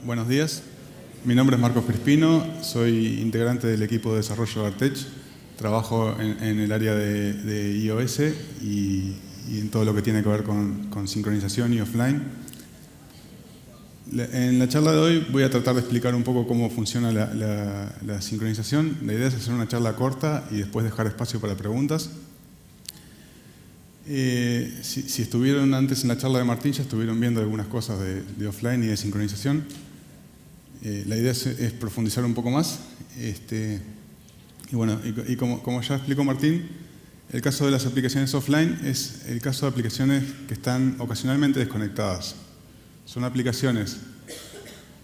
Buenos días. Mi nombre es Marcos Crispino, soy integrante del equipo de desarrollo de Artech. Trabajo en el área de iOS y en todo lo que tiene que ver con sincronización y offline. En la charla de hoy voy a tratar de explicar un poco cómo funciona la sincronización. La idea es hacer una charla corta y después dejar espacio para preguntas. Si estuvieron antes en la charla de Martín, ya estuvieron viendo algunas cosas de offline y de sincronización. La idea es profundizar un poco más. Y como ya explicó Martín, el caso de las aplicaciones offline es el caso de aplicaciones que están ocasionalmente desconectadas. Son aplicaciones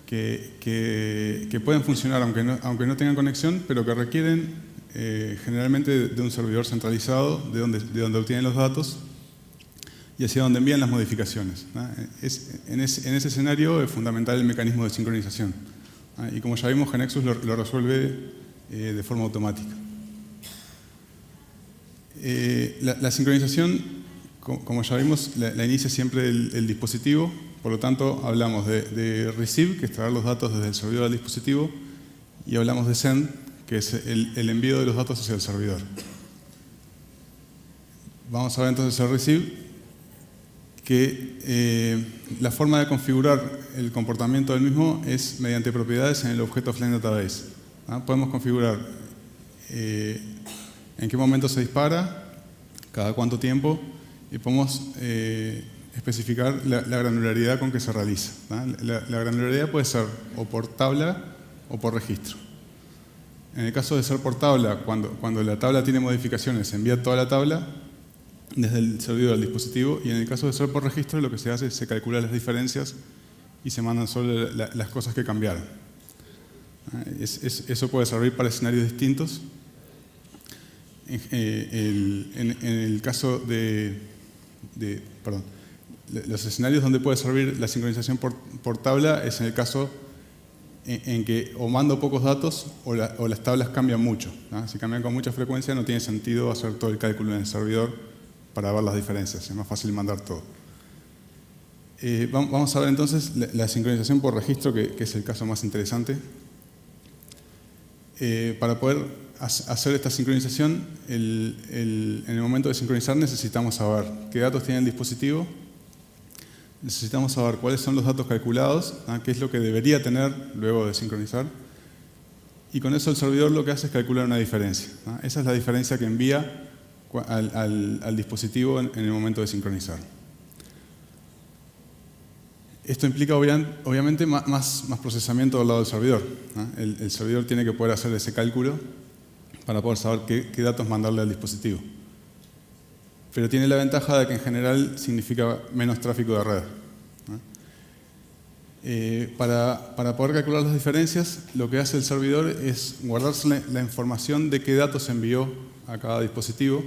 que pueden funcionar aunque no tengan conexión, pero que requieren generalmente de un servidor centralizado de donde obtienen los datos y hacia donde envían las modificaciones, ¿no? En ese escenario es fundamental el mecanismo de sincronización, ¿no? Y como ya vimos, GeneXus lo resuelve de forma automática. La sincronización, como ya vimos, la inicia siempre el dispositivo. Por lo tanto, hablamos de receive, que es traer los datos desde el servidor al dispositivo, y hablamos de send, que es el envío de los datos hacia el servidor. Vamos a ver entonces el receive, que la forma de configurar el comportamiento del mismo es mediante propiedades en el objeto offline database. ¿Ah? Podemos configurar en qué momento se dispara, cada cuánto tiempo, y podemos especificar la granularidad con que se realiza, ¿no? La granularidad puede ser o por tabla o por registro. En el caso de ser por tabla, cuando la tabla tiene modificaciones, se envía toda la tabla desde el servidor al dispositivo, y en el caso de ser por registro, lo que se hace es se calculan las diferencias y se mandan solo las cosas que cambiaron. Eso puede servir para escenarios distintos. En el caso los escenarios donde puede servir la sincronización por tabla es en el caso en que o mando pocos datos o las tablas cambian mucho, ¿no? Si cambian con mucha frecuencia no tiene sentido hacer todo el cálculo en el servidor para ver las diferencias, es más fácil mandar todo. Vamos a ver entonces la sincronización por registro, que es el caso más interesante. Para poder hacer esta sincronización, en el momento de sincronizar necesitamos saber qué datos tiene el dispositivo, necesitamos saber cuáles son los datos calculados, qué es lo que debería tener luego de sincronizar, y con eso el servidor lo que hace es calcular una diferencia, ¿no? Esa es la diferencia que envía al dispositivo en el momento de sincronizar. Esto implica obviamente más procesamiento del lado del servidor, ¿no? El servidor tiene que poder hacer ese cálculo para poder saber qué datos mandarle al dispositivo. Pero tiene la ventaja de que en general significa menos tráfico de red, ¿no? Para poder calcular las diferencias, lo que hace el servidor es guardarse la información de qué datos envió a cada dispositivo.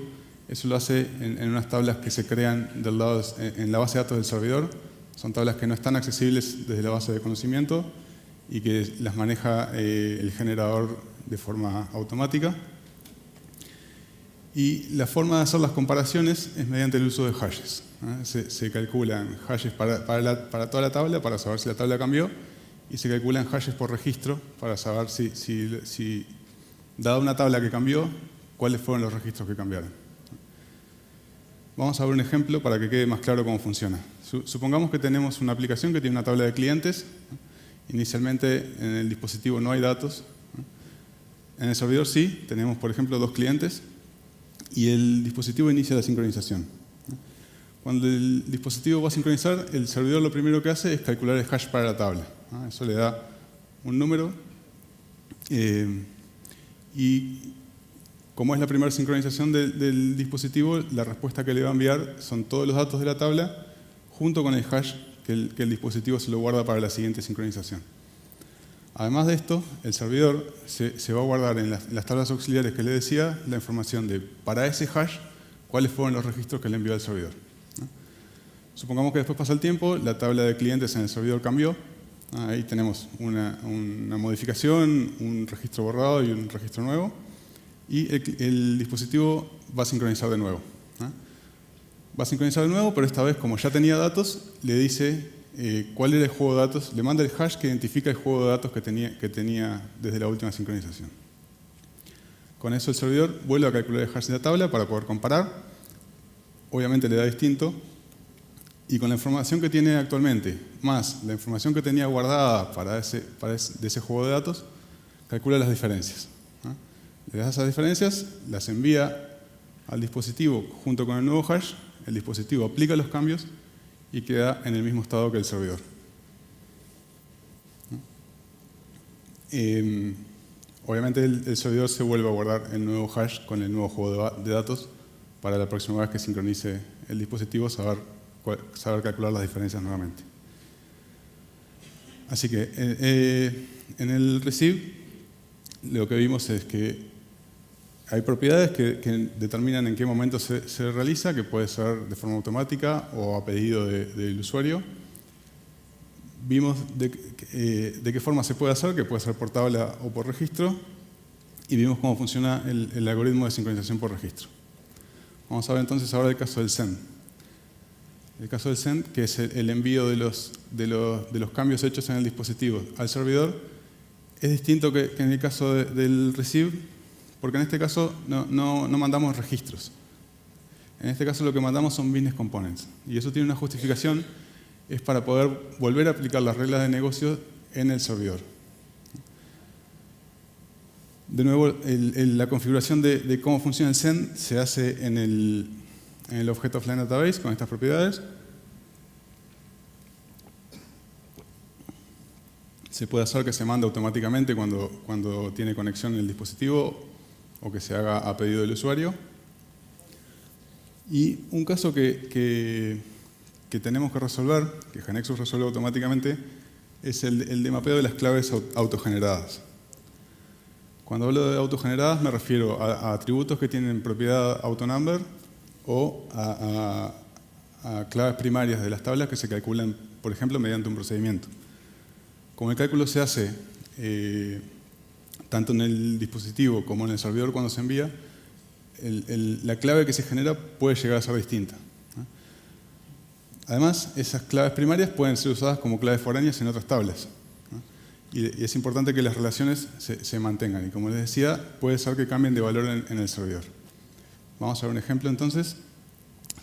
Eso lo hace en unas tablas que se crean en la base de datos del servidor. Son tablas que no están accesibles desde la base de conocimiento y que las maneja el generador de forma automática. Y la forma de hacer las comparaciones es mediante el uso de hashes, ¿no? Se calculan hashes para toda la tabla, para saber si la tabla cambió, y se calculan hashes por registro para saber si dada una tabla que cambió, cuáles fueron los registros que cambiaron. Vamos a ver un ejemplo para que quede más claro cómo funciona. Supongamos que tenemos una aplicación que tiene una tabla de clientes. Inicialmente en el dispositivo no hay datos. En el servidor sí, tenemos por ejemplo 2 clientes y el dispositivo inicia la sincronización. Cuando el dispositivo va a sincronizar, el servidor lo primero que hace es calcular el hash para la tabla. Eso le da un número y como es la primera sincronización del dispositivo, la respuesta que le va a enviar son todos los datos de la tabla junto con el hash que el dispositivo se lo guarda para la siguiente sincronización. Además de esto, el servidor se va a guardar en las tablas auxiliares que le decía la información de, para ese hash, cuáles fueron los registros que le envió al servidor, ¿no? Supongamos que después pasa el tiempo, la tabla de clientes en el servidor cambió. Ahí tenemos una modificación, un registro borrado y un registro nuevo. Y el dispositivo va a sincronizar de nuevo, ¿no? Va a sincronizar de nuevo, pero esta vez, como ya tenía datos, le dice cuál era el juego de datos, le manda el hash que identifica el juego de datos que tenía desde la última sincronización. Con eso el servidor vuelve a calcular el hash de la tabla para poder comparar. Obviamente le da distinto. Y con la información que tiene actualmente, más la información que tenía guardada de ese juego de datos, calcula las diferencias. Le das esas diferencias, las envía al dispositivo junto con el nuevo hash, el dispositivo aplica los cambios y queda en el mismo estado que el servidor. Obviamente el servidor se vuelve a guardar el nuevo hash con el nuevo juego de datos para la próxima vez que sincronice el dispositivo, saber calcular las diferencias nuevamente. Así que en el receive lo que vimos es que hay propiedades que determinan en qué momento se realiza, que puede ser de forma automática o a pedido del usuario. Vimos de qué forma se puede hacer, que puede ser por tabla o por registro, y vimos cómo funciona el algoritmo de sincronización por registro. Vamos a ver entonces ahora el caso del send. El caso del send, que es el envío de los cambios hechos en el dispositivo al servidor, es distinto que en el caso del receive, porque en este caso no mandamos registros. En este caso lo que mandamos son business components. Y eso tiene una justificación, es para poder volver a aplicar las reglas de negocio en el servidor. De nuevo, la configuración de cómo funciona el send se hace en el objeto offline database con estas propiedades. Se puede hacer que se mande automáticamente cuando tiene conexión en el dispositivo o que se haga a pedido del usuario. Y un caso que tenemos que resolver, que GeneXus resuelve automáticamente, es el de mapeo de las claves autogeneradas. Cuando hablo de autogeneradas me refiero a atributos que tienen propiedad autonumber o a claves primarias de las tablas que se calculan, por ejemplo, mediante un procedimiento. Como el cálculo se hace tanto en el dispositivo como en el servidor cuando se envía, la clave que se genera puede llegar a ser distinta. Además, esas claves primarias pueden ser usadas como claves foráneas en otras tablas. Y es importante que las relaciones se mantengan. Y como les decía, puede ser que cambien de valor en el servidor. Vamos a ver un ejemplo entonces.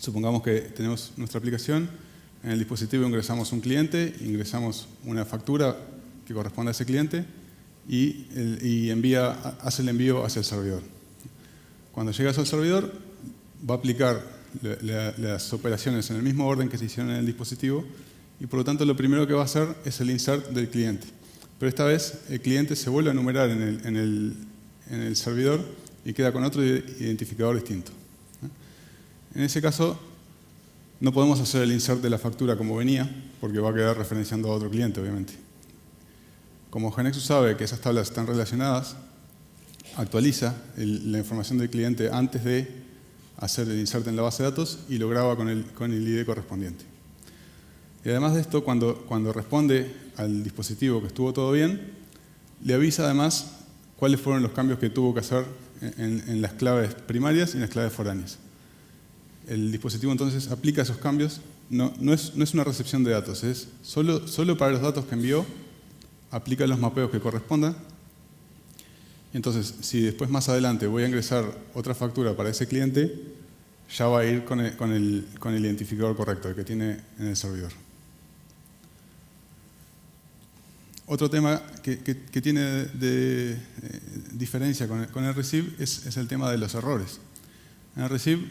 Supongamos que tenemos nuestra aplicación. En el dispositivo ingresamos un cliente, ingresamos una factura que corresponde a ese cliente y hace el envío hacia el servidor. Cuando llega al servidor, va a aplicar las operaciones en el mismo orden que se hicieron en el dispositivo y por lo tanto lo primero que va a hacer es el insert del cliente. Pero esta vez el cliente se vuelve a enumerar en el servidor y queda con otro identificador distinto. En ese caso, no podemos hacer el insert de la factura como venía, porque va a quedar referenciando a otro cliente, obviamente. Como GeneXus sabe que esas tablas están relacionadas, actualiza la información del cliente antes de hacer el insert en la base de datos y lo graba con el ID correspondiente. Y además de esto, cuando responde al dispositivo que estuvo todo bien, le avisa además cuáles fueron los cambios que tuvo que hacer en las claves primarias y en las claves foráneas. El dispositivo entonces aplica esos cambios. No es una recepción de datos, es solo para los datos que envió, aplica los mapeos que correspondan. Entonces, si después más adelante voy a ingresar otra factura para ese cliente, ya va a ir con el identificador correcto, el que tiene en el servidor. Otro tema que tiene de diferencia con el receive es el tema de los errores. En el receive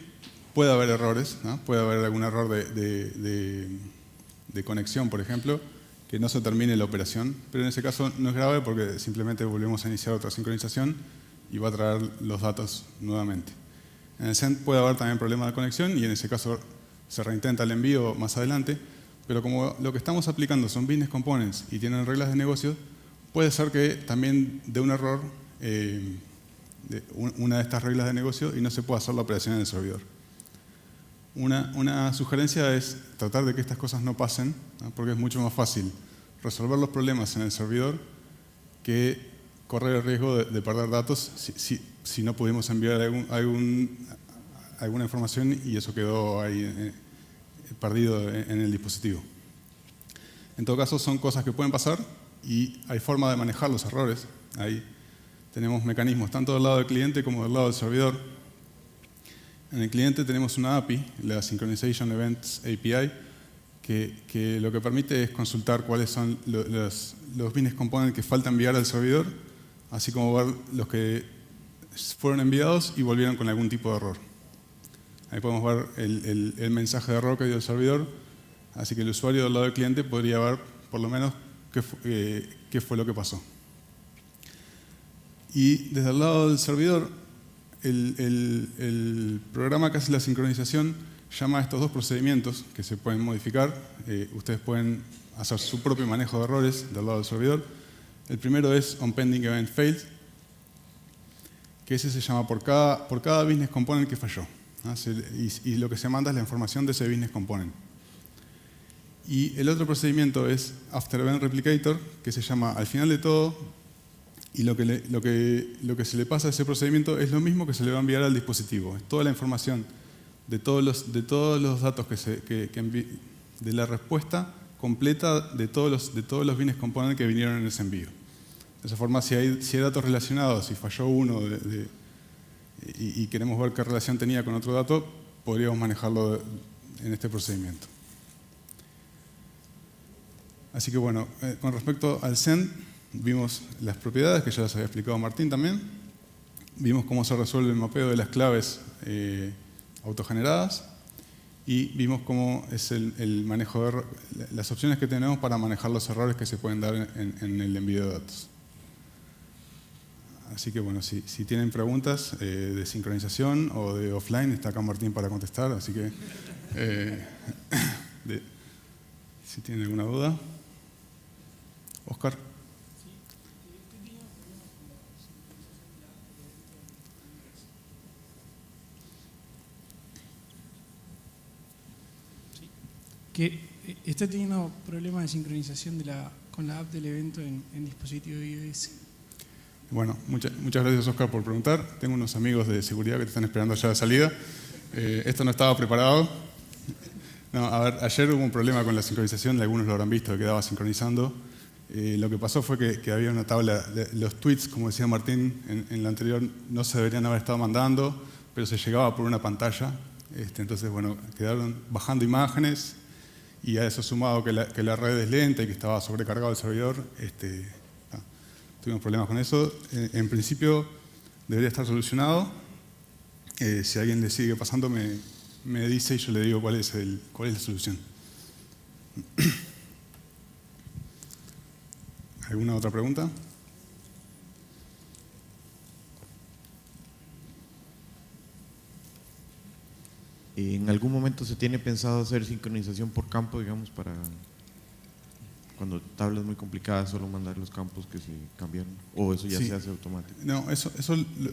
puede haber errores, ¿no? Puede haber algún error de conexión, por ejemplo, que no se termine la operación, pero en ese caso no es grave porque simplemente volvemos a iniciar otra sincronización y va a traer los datos nuevamente. En el send puede haber también problemas de conexión y en ese caso se reintenta el envío más adelante, pero como lo que estamos aplicando son business components y tienen reglas de negocio, puede ser que también dé un error una de estas reglas de negocio y no se pueda hacer la operación en el servidor. Una sugerencia es tratar de que estas cosas no pasen, ¿no? Porque es mucho más fácil resolver los problemas en el servidor que correr el riesgo de perder datos si no pudimos enviar alguna información y eso quedó ahí perdido en el dispositivo. En todo caso, son cosas que pueden pasar y hay forma de manejar los errores. Ahí tenemos mecanismos tanto del lado del cliente como del lado del servidor. En el cliente tenemos una API, la Synchronization Events API, que lo que permite es consultar cuáles son los business components que falta enviar al servidor, así como ver los que fueron enviados y volvieron con algún tipo de error. Ahí podemos ver el mensaje de error que dio el servidor, así que el usuario del lado del cliente podría ver por lo menos qué fue lo que pasó. Y desde el lado del servidor, el programa que hace la sincronización llama a estos dos procedimientos que se pueden modificar. Ustedes pueden hacer su propio manejo de errores del lado del servidor. El primero es onPendingEventFailed, que ese se llama por cada business component que falló, ¿no? Y lo que se manda es la información de ese business component. Y el otro procedimiento es AfterEventReplicator, que se llama al final de todo, y lo que se le pasa a ese procedimiento es lo mismo que se le va a enviar al dispositivo. Es toda la información de todos los datos de la respuesta completa de todos los business components que vinieron en ese envío. De esa forma, si hay datos relacionados, si falló uno y queremos ver qué relación tenía con otro dato, podríamos manejarlo en este procedimiento. Así que bueno, con respecto al send, vimos las propiedades, que ya las había explicado Martín también. Vimos cómo se resuelve el mapeo de las claves autogeneradas. Y vimos cómo es el manejo de las opciones que tenemos para manejar los errores que se pueden dar en el envío de datos. Así que bueno, si tienen preguntas de sincronización o de offline, está acá Martín para contestar. Así que si tienen alguna duda. Oscar. Que está teniendo problemas de sincronización con la app del evento en dispositivo iOS. Bueno, muchas gracias, Oscar, por preguntar. Tengo unos amigos de seguridad que te están esperando allá de salida. Esto no estaba preparado. No, a ver, ayer hubo un problema con la sincronización, algunos lo habrán visto, que quedaba sincronizando. Lo que pasó fue que había una tabla, los tweets, como decía Martín en la anterior, no se deberían haber estado mandando, pero se llegaba por una pantalla. Entonces, bueno, quedaron bajando imágenes. Y a eso sumado que la red es lenta y que estaba sobrecargado el servidor, tuvimos problemas con eso. En principio debería estar solucionado. Si a alguien le sigue pasando, me dice y yo le digo cuál es la solución. ¿Alguna otra pregunta? ¿En algún momento se tiene pensado hacer sincronización por campo, digamos, para cuando tablas muy complicadas solo mandar los campos que se cambiaron? ¿O eso ya se hace automático? No, eso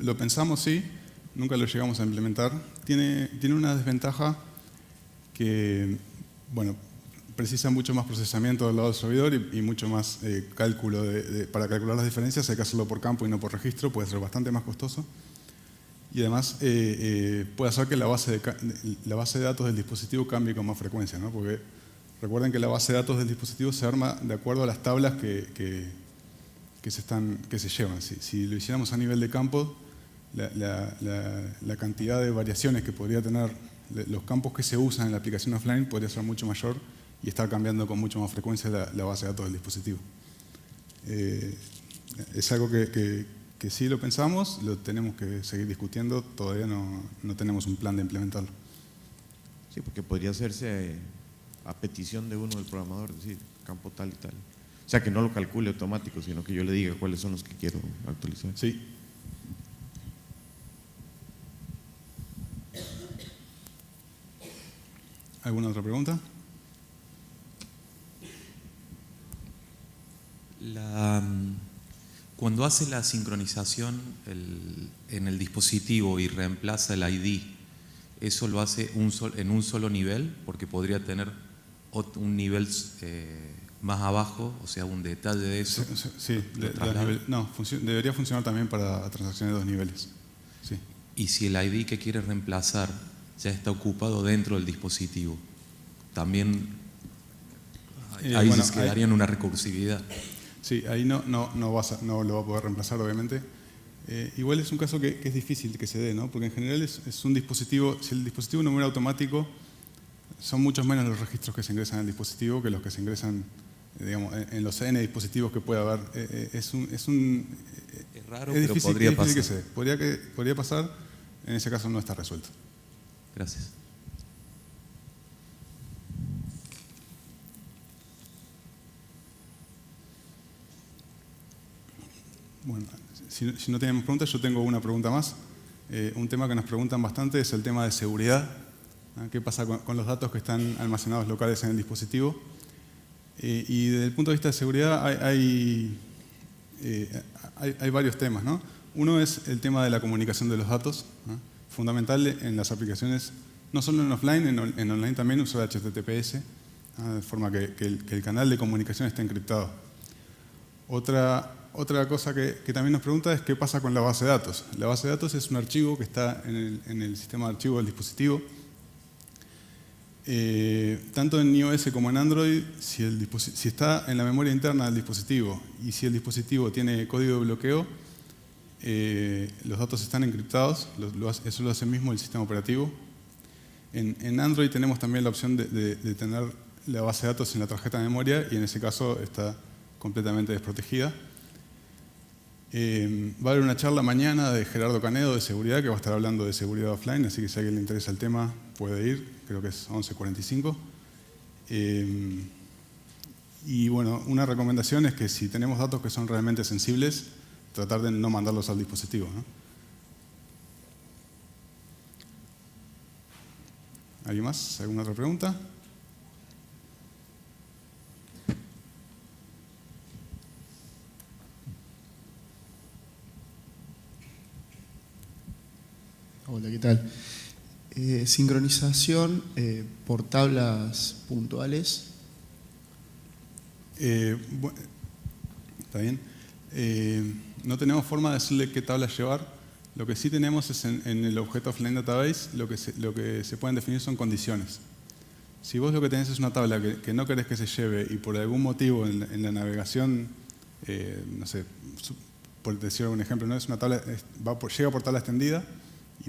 lo pensamos, sí. Nunca lo llegamos a implementar. Tiene una desventaja que, bueno, precisa mucho más procesamiento del lado del servidor y mucho más cálculo. Para calcular las diferencias hay que hacerlo por campo y no por registro. Puede ser bastante más costoso. Y además puede hacer que la base de datos del dispositivo cambie con más frecuencia, ¿no? Porque recuerden que la base de datos del dispositivo se arma de acuerdo a las tablas que se llevan. Si lo hiciéramos a nivel de campo, la cantidad de variaciones que podría tener los campos que se usan en la aplicación offline podría ser mucho mayor y estar cambiando con mucho más frecuencia la base de datos del dispositivo. Es algo que sí lo pensamos, lo tenemos que seguir discutiendo, todavía no tenemos un plan de implementarlo. Sí, porque podría hacerse a petición de uno del programador, decir, campo tal y tal. O sea, que no lo calcule automático, sino que yo le diga cuáles son los que quiero actualizar. Sí. ¿Alguna otra pregunta? Cuando hace la sincronización en el dispositivo y reemplaza el ID, ¿eso lo hace en un solo nivel? Porque podría tener un nivel más abajo, o sea, un detalle de eso. Sí, debería funcionar también para transacciones de 2 niveles. Sí. Y si el ID que quiere reemplazar ya está ocupado dentro del dispositivo, también Ahí Bueno, se quedaría en una recursividad. Sí, ahí no lo va a poder reemplazar, obviamente. Igual es un caso que es difícil que se dé, ¿no? Porque en general es un dispositivo, si el dispositivo no muere automático, son muchos menos los registros que se ingresan al dispositivo que los que se ingresan, digamos, en los N dispositivos que pueda haber. Es raro, es pero difícil, podría es difícil que pasar. se dé. Podría pasar, en ese caso no está resuelto. Gracias. Bueno, si no tenemos preguntas, yo tengo una pregunta más. Un tema que nos preguntan bastante es el tema de seguridad. ¿Qué pasa con los datos que están almacenados locales en el dispositivo? Y desde el punto de vista de seguridad hay varios temas, ¿no? Uno es el tema de la comunicación de los datos, ¿no? Fundamental en las aplicaciones, no solo en offline, en online también uso HTTPS, ¿no? De forma que el canal de comunicación esté encriptado. Otra cosa que también nos pregunta es qué pasa con la base de datos. La base de datos es un archivo que está en el sistema de archivos del dispositivo. Tanto en iOS como en Android, si está en la memoria interna del dispositivo y si el dispositivo tiene código de bloqueo, los datos están encriptados, eso lo hace mismo el sistema operativo. En Android tenemos también la opción de tener la base de datos en la tarjeta de memoria y en ese caso está completamente desprotegida. Va a haber una charla mañana de Gerardo Canedo de seguridad que va a estar hablando de seguridad offline, así que si a alguien le interesa el tema puede ir, creo que es 11:45. Y bueno, una recomendación es que si tenemos datos que son realmente sensibles, tratar de no mandarlos al dispositivo, ¿no? ¿Alguien más? ¿Alguna otra pregunta? Hola, ¿qué tal? Sincronización por tablas puntuales. Bueno, está bien. No tenemos forma de decirle qué tabla llevar. Lo que sí tenemos es en el objeto offline database, lo que se pueden definir son condiciones. Si vos lo que tenés es una tabla que no querés que se lleve y por algún motivo en la navegación, no sé, por decir algún ejemplo, no es una tabla, llega por tabla extendida,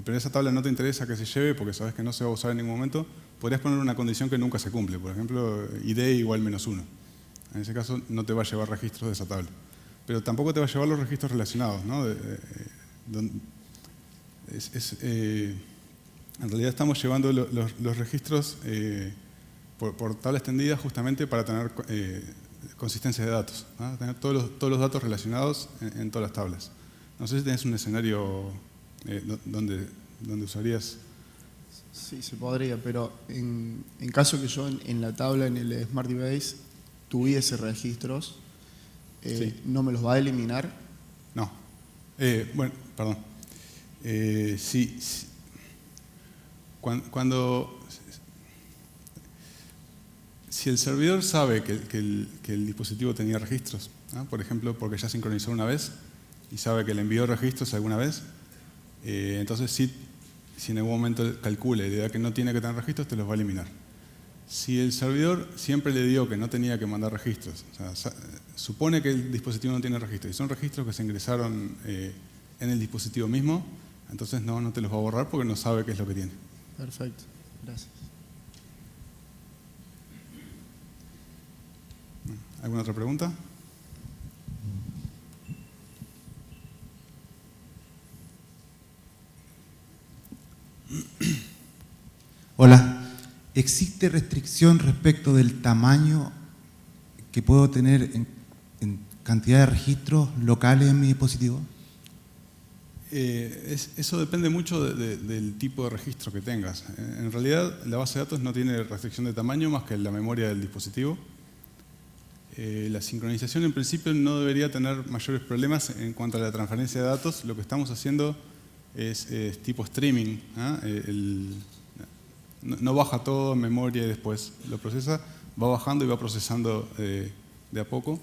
pero esa tabla no te interesa que se lleve porque sabes que no se va a usar en ningún momento, podrías poner una condición que nunca se cumple. Por ejemplo, ID igual -1. En ese caso no te va a llevar registros de esa tabla. Pero tampoco te va a llevar los registros relacionados, ¿no? En realidad estamos llevando los registros por tabla extendida justamente para tener consistencia de datos, ¿no? Tener todos los datos relacionados en todas las tablas. No sé si tenés un escenario donde usarías. Sí, se podría, pero en caso que yo en la tabla, en el Smart Device, tuviese registros, Sí. ¿no me los va a eliminar? No. Bueno, perdón. Sí. Si el servidor sabe que el dispositivo tenía registros, ¿no? Por ejemplo, porque ya sincronizó una vez y sabe que le envió registros alguna vez, entonces si en algún momento calcula y le da que no tiene que tener registros, te los va a eliminar. Si el servidor siempre le dio que no tenía que mandar registros, o sea, supone que el dispositivo no tiene registros y son registros que se ingresaron en el dispositivo mismo, entonces no te los va a borrar porque no sabe qué es lo que tiene. Perfecto, gracias. ¿Alguna otra pregunta? Hola, ¿existe restricción respecto del tamaño que puedo tener en cantidad de registros locales en mi dispositivo? Eso depende mucho del tipo de registro que tengas. En realidad, la base de datos no tiene restricción de tamaño más que la memoria del dispositivo. La sincronización en principio no debería tener mayores problemas en cuanto a la transferencia de datos. Lo que estamos haciendo es tipo streaming, ¿eh? No baja todo en memoria y después lo procesa, va bajando y va procesando de a poco.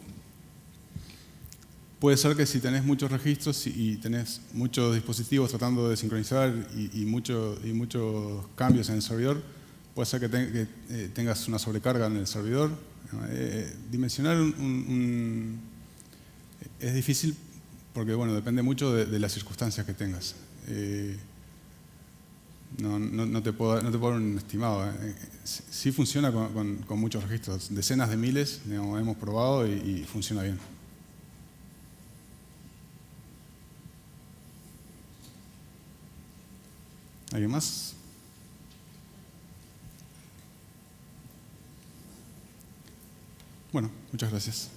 Puede ser que si tenés muchos registros y tenés muchos dispositivos tratando de sincronizar y muchos cambios en el servidor, puede ser que tengas una sobrecarga en el servidor. Dimensionar es difícil porque bueno, depende mucho de las circunstancias que tengas. No te puedo dar un estimado. Sí funciona con muchos registros, decenas de miles, digamos, hemos probado y funciona bien. ¿Alguien más? Bueno, muchas gracias.